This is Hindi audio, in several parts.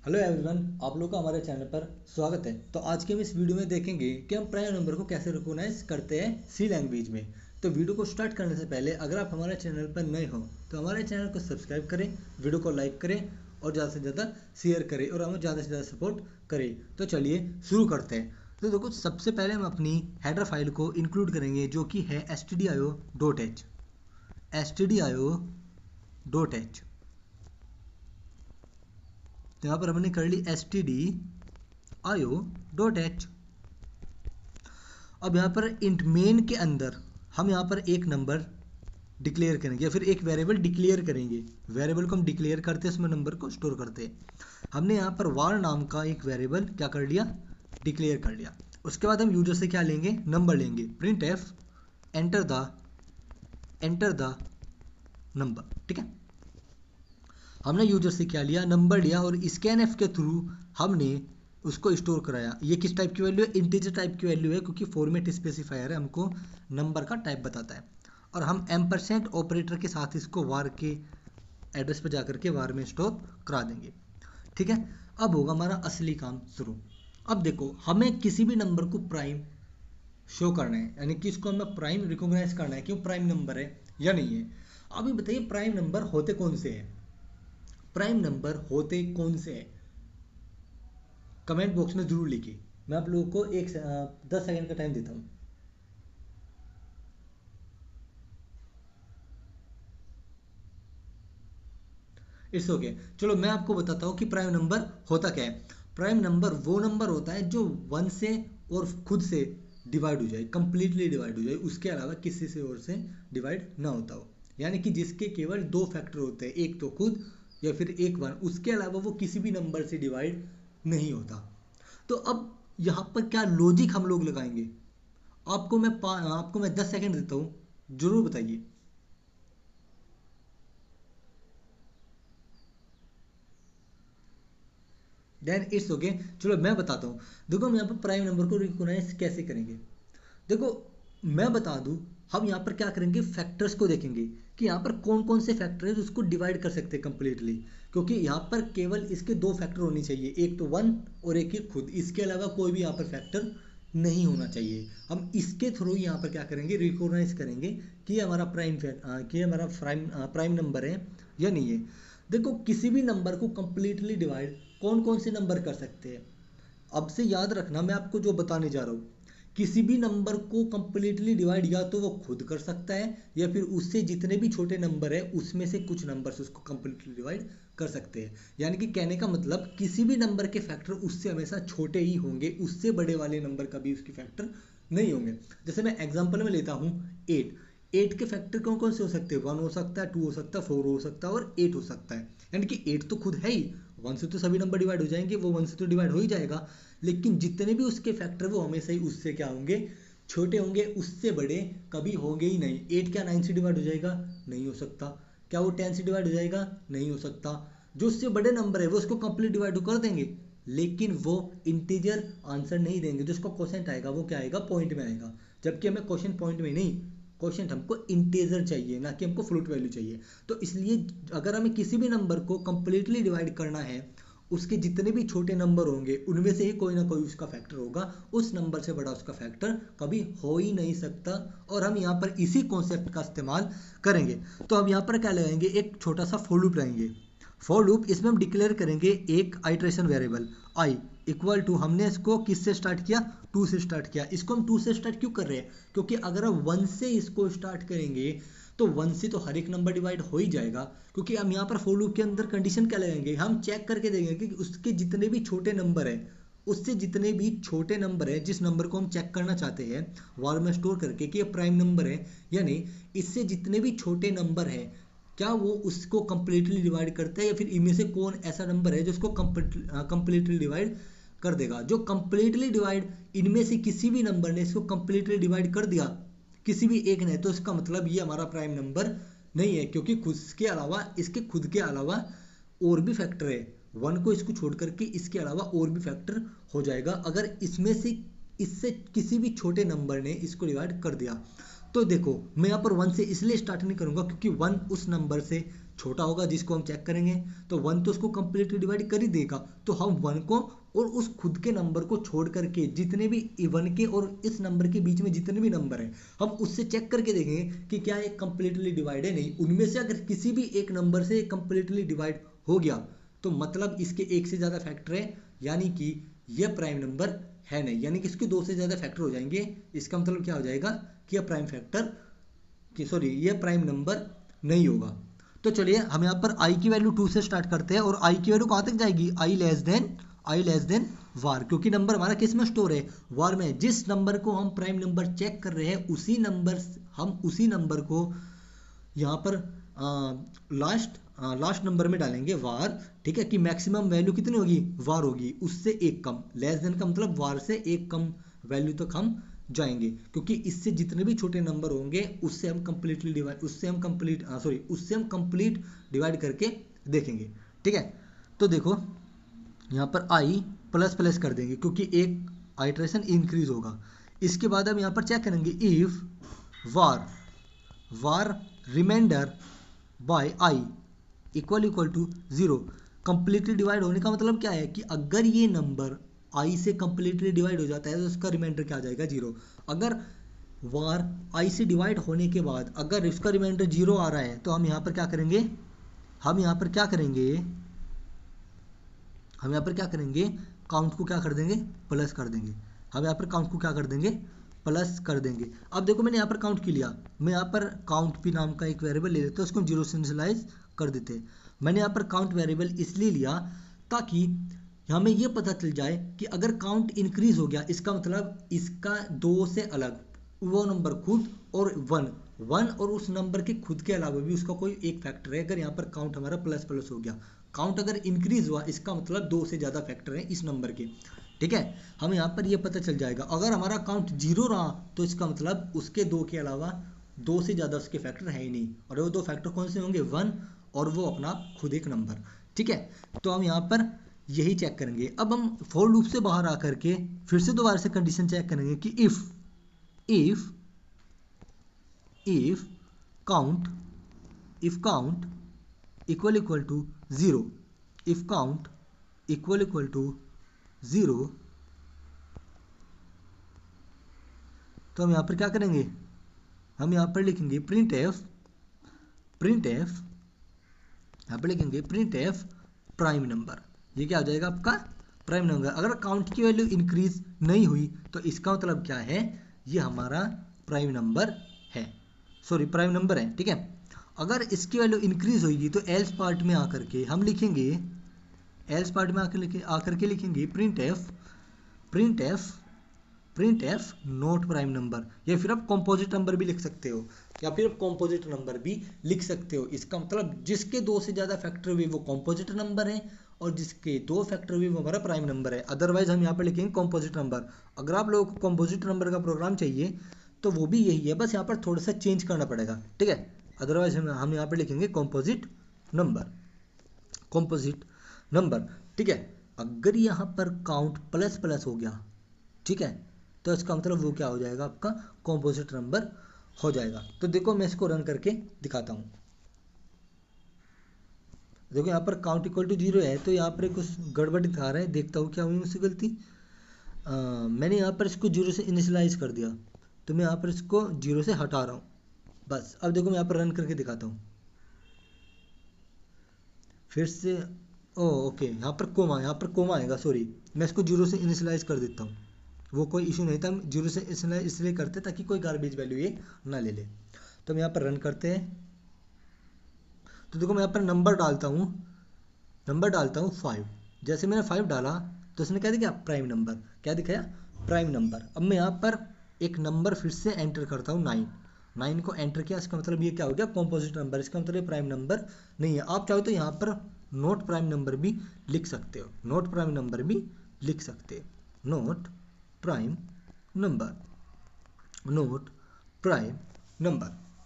हेलो एवरीवन, आप लोग का हमारे चैनल पर स्वागत है। तो आज के हम इस वीडियो में देखेंगे कि हम प्राइम नंबर को कैसे रिकॉग्नाइज करते हैं सी लैंग्वेज में। तो वीडियो को स्टार्ट करने से पहले अगर आप हमारे चैनल पर नए हो तो हमारे चैनल को सब्सक्राइब करें, वीडियो को लाइक करें और ज़्यादा से ज़्यादा शेयर करें और हमें ज़्यादा से ज़्यादा सपोर्ट करें। तो चलिए शुरू करते हैं। तो देखो, सबसे पहले हम अपनी हेडर फाइल को इंक्लूड करेंगे जो कि है stdio.h। stdio.h तो यहाँ पर हमने कर ली stdio.h। अब यहाँ पर इंट मेन के अंदर हम यहाँ पर एक नंबर डिक्लेयर करेंगे या फिर एक वेरिएबल डिक्लेयर करेंगे। वेरिएबल को हम डिक्लेयर करते हैं, उसमें नंबर को स्टोर करते हैं। हमने यहाँ पर var नाम का एक वेरिएबल क्या कर लिया, डिक्लेयर कर लिया। उसके बाद हम यूजर से क्या लेंगे, नंबर लेंगे। Print F enter the number. ठीक है, हमने यूजर से क्या लिया, नंबर लिया और स्कैनएफ के थ्रू हमने उसको स्टोर कराया। ये किस टाइप की वैल्यू है, इंटीजर टाइप की वैल्यू है, क्योंकि फॉर्मेट स्पेसिफायर है, हमको नंबर का टाइप बताता है। और हम एम्परसेंट ऑपरेटर के साथ इसको वार के एड्रेस पर जाकर के वार में स्टोर करा देंगे। ठीक है, अब होगा हमारा असली काम शुरू। अब देखो, हमें किसी भी नंबर को प्राइम शो करना है, यानी कि इसको हमें प्राइम रिकॉग्नाइज करना है कि वो प्राइम नंबर है या नहीं है। अभी बताइए, प्राइम नंबर होते कौन से हैं, प्राइम नंबर होते कौन से हैं? कमेंट बॉक्स में जरूर लिखिए। मैं आप लोगों को 10 सेकंड का टाइम देता हूँ। It's okay. चलो मैं आपको बताता हूँ कि प्राइम नंबर होता क्या है। प्राइम नंबर वो नंबर होता है जो 1 से और खुद से डिवाइड हो जाए, कंप्लीटली डिवाइड हो जाए, उसके अलावा किसी से और से डिवाइड ना होता हो। यानी कि जिसके केवल दो फैक्टर होते हैं, एक तो खुद या फिर एक 1, उसके अलावा वो किसी भी नंबर से डिवाइड नहीं होता। तो अब यहाँ पर क्या लॉजिक हम लोग लगाएंगे, आपको मैं 10 सेकंड देता हूँ, जरूर बताइए। Then it's okay. चलो मैं बताता हूँ। देखो, हम यहाँ पर प्राइम नंबर को रिकॉग्नाइज कैसे करेंगे। देखो, मैं बता दूं, हम यहाँ पर क्या करेंगे, फैक्टर्स को देखेंगे कि यहाँ पर कौन कौन से फैक्टर है जो उसको डिवाइड कर सकते हैं कंप्लीटली। क्योंकि यहाँ पर केवल इसके दो फैक्टर होने चाहिए, एक तो 1 और एक ही खुद, इसके अलावा कोई भी यहाँ पर फैक्टर नहीं होना चाहिए। हम इसके थ्रू यहाँ पर क्या करेंगे, रिकॉग्नाइज करेंगे कि ये हमारा प्राइम नंबर है या नहीं है। देखो, किसी भी नंबर को कंप्लीटली डिवाइड कौन कौन से नंबर कर सकते हैं, अब से याद रखना मैं आपको जो बताने जा रहा हूँ। किसी भी नंबर को कंप्लीटली डिवाइड या तो वो खुद कर सकता है या फिर उससे जितने भी छोटे नंबर है उसमें से कुछ नंबर से उसको कंप्लीटली डिवाइड कर सकते हैं। यानी कि कहने का मतलब, किसी भी नंबर के फैक्टर उससे हमेशा छोटे ही होंगे, उससे बड़े वाले नंबर का भी उसके फैक्टर नहीं होंगे। जैसे मैं एग्जांपल में लेता हूँ 8। 8 के फैक्टर कौन कौन से हो सकते हैं, 1 हो सकता है, 2 हो सकता है, 4 हो सकता है और 8 हो सकता है। यानी कि 8 तो खुद है ही, 1 से तो सभी नंबर डिवाइड हो जाएंगे, वो 1 से तो डिवाइड हो ही जाएगा। लेकिन जितने भी उसके फैक्टर वो हमेशा ही उससे क्या होंगे, छोटे होंगे, उससे बड़े कभी होंगे ही नहीं। 8 क्या 9 से डिवाइड हो जाएगा, नहीं हो सकता। क्या वो 10 से डिवाइड हो जाएगा, नहीं हो सकता। जो उससे बड़े नंबर है वो उसको कंप्लीट डिवाइड कर देंगे, लेकिन वो इंटीजर आंसर नहीं देंगे। जो उसका क्वेश्चन आएगा वो क्या आएगा, पॉइंट में आएगा। जबकि हमें क्वेश्चन पॉइंट में नहीं, क्वेश्चन हमको इंटीजर चाहिए, ना कि हमको फ्लोट वैल्यू चाहिए। तो इसलिए अगर हमें किसी भी नंबर को कंप्लीटली डिवाइड करना है, उसके जितने भी छोटे नंबर होंगे उनमें से ही कोई ना कोई उसका फैक्टर होगा, उस नंबर से बड़ा उसका फैक्टर कभी हो ही नहीं सकता। और हम यहाँ पर इसी कॉन्सेप्ट का इस्तेमाल करेंगे। तो हम यहाँ पर क्या लगाएंगे, एक छोटा सा फॉर लूप लगाएंगे। फॉर लूप, इसमें हम डिक्लेयर करेंगे एक iteration variable i equal to, हमने इसको किससे स्टार्ट किया, 2 से स्टार्ट किया। इसको हम 2 से स्टार्ट क्यों कर रहे हैं, क्योंकि अगर हम 1 से इसको स्टार्ट करेंगे तो 1 से तो हर एक नंबर डिवाइड हो ही जाएगा। क्योंकि हम यहाँ पर फॉर लूप के अंदर कंडीशन क्या लगाएंगे, हम चेक करके देखेंगे कि उसके जितने भी छोटे नंबर है, उससे जितने भी छोटे नंबर है, जिस नंबर को हम चेक करना चाहते हैं वार में स्टोर करके कि ये प्राइम नंबर है या नहीं, इससे जितने भी छोटे नंबर है क्या वो उसको कंप्लीटली डिवाइड करता है, या फिर इनमें से कौन ऐसा नंबर है जो उसको कंप्लीटली डिवाइड कर देगा। जो कंप्लीटली डिवाइड, इनमें से किसी भी नंबर ने इसको कंप्लीटली डिवाइड कर दिया, किसी भी एक ने, तो इसका मतलब ये हमारा प्राइम नंबर नहीं है। क्योंकि खुद के अलावा, इसके खुद के अलावा और भी फैक्टर है, 1 को इसको छोड़ करके इसके अलावा और भी फैक्टर हो जाएगा अगर इसमें से, इससे किसी भी छोटे नंबर ने इसको डिवाइड कर दिया। तो देखो, मैं यहाँ पर 1 से इसलिए स्टार्ट नहीं करूंगा क्योंकि 1 उस नंबर से छोटा होगा जिसको हम चेक करेंगे, तो 1 तो उसको कंप्लीटली डिवाइड कर ही देगा। तो हम 1 को और उस खुद के नंबर को छोड़ करके जितने भी 1 के और इस नंबर के बीच में जितने भी नंबर हैं, हम उससे चेक करके देखेंगे कि क्या ये कंप्लीटली डिवाइड है, नहीं। उनमें से अगर किसी भी एक नंबर से कंप्लीटली डिवाइड हो गया तो मतलब इसके एक से ज़्यादा फैक्टर है, यानी कि यह प्राइम नंबर है नहीं। यानी कि इसके 2 से ज़्यादा फैक्टर हो जाएंगे, इसका मतलब क्या हो जाएगा कि यह प्राइम फैक्टर कि सॉरी ये प्राइम नंबर नहीं होगा। तो चलिए हम यहाँ पर i की वैल्यू 2 से स्टार्ट करते हैं, और i की वैल्यू कहाँ तक जाएगी, i लेस देन वार, क्योंकि नंबर हमारा किस में स्टोर है, वार में। जिस नंबर को हम प्राइम नंबर चेक कर रहे हैं उसी नंबर को यहाँ पर लास्ट नंबर में डालेंगे वार, ठीक है, कि मैक्सिमम वैल्यू कितनी होगी, वार होगी, उससे एक कम। लेस देन का मतलब वार से एक कम वैल्यू तक हम जाएंगे, क्योंकि इससे जितने भी छोटे नंबर होंगे उससे हम कंप्लीट डिवाइड करके देखेंगे, ठीक है। तो देखो यहाँ पर i प्लस प्लस कर देंगे क्योंकि एक आइटरेशन इंक्रीज होगा। इसके बाद हम यहाँ पर चेक करेंगे if var reminder by i equal to 0। Completely divide होने का मतलब क्या है कि अगर ये नंबर i से कंप्लीटली डिवाइड हो जाता है तो उसका रिमाइंडर क्या आ जाएगा, 0। अगर वार i से डिवाइड होने के बाद अगर इसका रिमाइंडर 0 आ रहा है तो हम यहाँ पर क्या करेंगे, काउंट को क्या कर देंगे, प्लस कर देंगे। हम यहाँ पर काउंट को क्या कर देंगे, प्लस कर देंगे। अब देखो मैंने यहाँ पर काउंट की लिया, मैं यहाँ पर काउंट पी नाम का एक वेरिएबल ले लेते हैं, उसको 0 से इनिशियलाइज कर देते हैं। मैंने यहाँ पर काउंट वेरिएबल इसलिए लिया ताकि हमें ये पता चल जाए कि अगर काउंट इंक्रीज हो गया इसका मतलब इसका 2 से अलग वो नंबर खुद और 1 और उस नंबर के खुद के अलावा भी उसका कोई एक फैक्टर है। अगर यहाँ पर काउंट हमारा प्लस प्लस हो गया, काउंट अगर इंक्रीज हुआ इसका मतलब 2 से ज़्यादा फैक्टर है इस नंबर के, ठीक है। हमें यहाँ पर ये पता चल जाएगा। अगर हमारा काउंट 0 रहा तो इसका मतलब उसके 2 के अलावा 2 से ज़्यादा उसके फैक्टर है ही नहीं, और वो 2 फैक्टर कौन से होंगे, 1 और वो अपना खुद एक नंबर, ठीक है। तो हम यहाँ पर यही चेक करेंगे। अब हम फॉर लूप से बाहर आकर के फिर से दोबारा से कंडीशन चेक करेंगे कि if count equal to 0, if count equal to 0, तो हम यहाँ पर क्या करेंगे, हम यहाँ पर लिखेंगे प्रिंट एफ यहाँ पर लिखेंगे प्रिंट एफ प्राइम नंबर। ये क्या हो जाएगा आपका प्राइम नंबर। अगर काउंट की वैल्यू इंक्रीज नहीं हुई तो इसका मतलब क्या है, ये हमारा प्राइम नंबर है, प्राइम नंबर है, ठीक है। अगर इसकी वैल्यू इंक्रीज होगी तो एल्स पार्ट में आकर के हम लिखेंगे, लिखेंगे print F not prime number, या फिर आप कॉम्पोजिट नंबर भी लिख सकते हो, इसका मतलब जिसके 2 से ज़्यादा फैक्टर हुए वो कॉम्पोजिट नंबर है और जिसके 2 फैक्टर हुए वो हमारा प्राइम नंबर है। अदरवाइज हम यहाँ पर लिखेंगे कॉम्पोजिट नंबर। अगर आप लोगों को कॉम्पोजिट नंबर का प्रोग्राम चाहिए तो वो भी यही है, बस यहाँ पर थोड़ा सा चेंज करना पड़ेगा, ठीक है। अदरवाइज हम यहाँ पर लिखेंगे कॉम्पोजिट नंबर, ठीक है। अगर यहाँ पर काउंट प्लस प्लस हो गया, ठीक है, तो इसका मतलब वो क्या हो जाएगा, आपका कॉम्पोजिट नंबर हो जाएगा। तो देखो मैं इसको रन करके दिखाता हूँ। देखो यहाँ पर काउंट इक्वल टू 0 है, तो यहाँ पर कुछ गड़बड़ दिखा रहा है, देखता हूँ क्या हुई मुझसे गलती। मैंने यहाँ पर इसको 0 से इनिशियलाइज कर दिया, तो मैं यहाँ पर इसको 0 से हटा रहा हूँ बस। अब देखो मैं यहाँ पर रन करके दिखाता हूँ फिर से। ओके, यहाँ पर कोमा आएगा, सॉरी, मैं इसको 0 से इनिशियलाइज कर देता हूँ, वो कोई इशू नहीं था। हम 0 से इसलिए करते ताकि कोई गार्बेज वैल्यू ये ना ले ले। तो हम यहाँ पर रन करते हैं, तो देखो मैं यहाँ पर नंबर डालता हूँ 5। जैसे मैंने 5 डाला तो उसने क्या दिखाया, प्राइम नंबर। क्या दिखाया, प्राइम नंबर। अब मैं यहाँ पर एक नंबर फिर से एंटर करता हूँ 9 को एंटर किया, इसका मतलब ये क्या हो गया, कॉम्पोजिट नंबर। इसका मतलब ये प्राइम नंबर नहीं है। आप चाहो तो यहाँ पर नोट प्राइम नंबर भी लिख सकते हो, नोट प्राइम नंबर,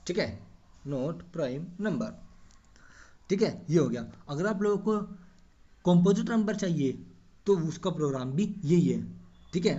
ठीक है, नोट प्राइम नंबर, ठीक है। ये हो गया। अगर आप लोगों को कॉम्पोजिट नंबर चाहिए तो उसका प्रोग्राम भी यही है, ठीक है,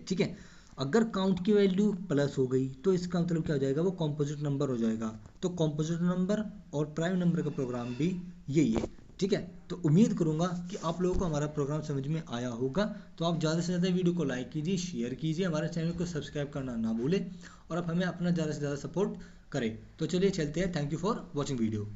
ठीक है। अगर काउंट की वैल्यू प्लस हो गई तो इसका मतलब क्या हो जाएगा, वो कॉम्पोजिट नंबर हो जाएगा। तो कॉम्पोजिट नंबर और प्राइम नंबर का प्रोग्राम भी यही है। ठीक है, तो उम्मीद करूंगा कि आप लोगों को हमारा प्रोग्राम समझ में आया होगा। तो आप ज़्यादा से ज़्यादा वीडियो को लाइक कीजिए, शेयर कीजिए, हमारे चैनल को सब्सक्राइब करना ना भूलें और आप हमें अपना ज़्यादा से ज़्यादा सपोर्ट करें। तो चलिए चलते हैं। Thank you for watching video.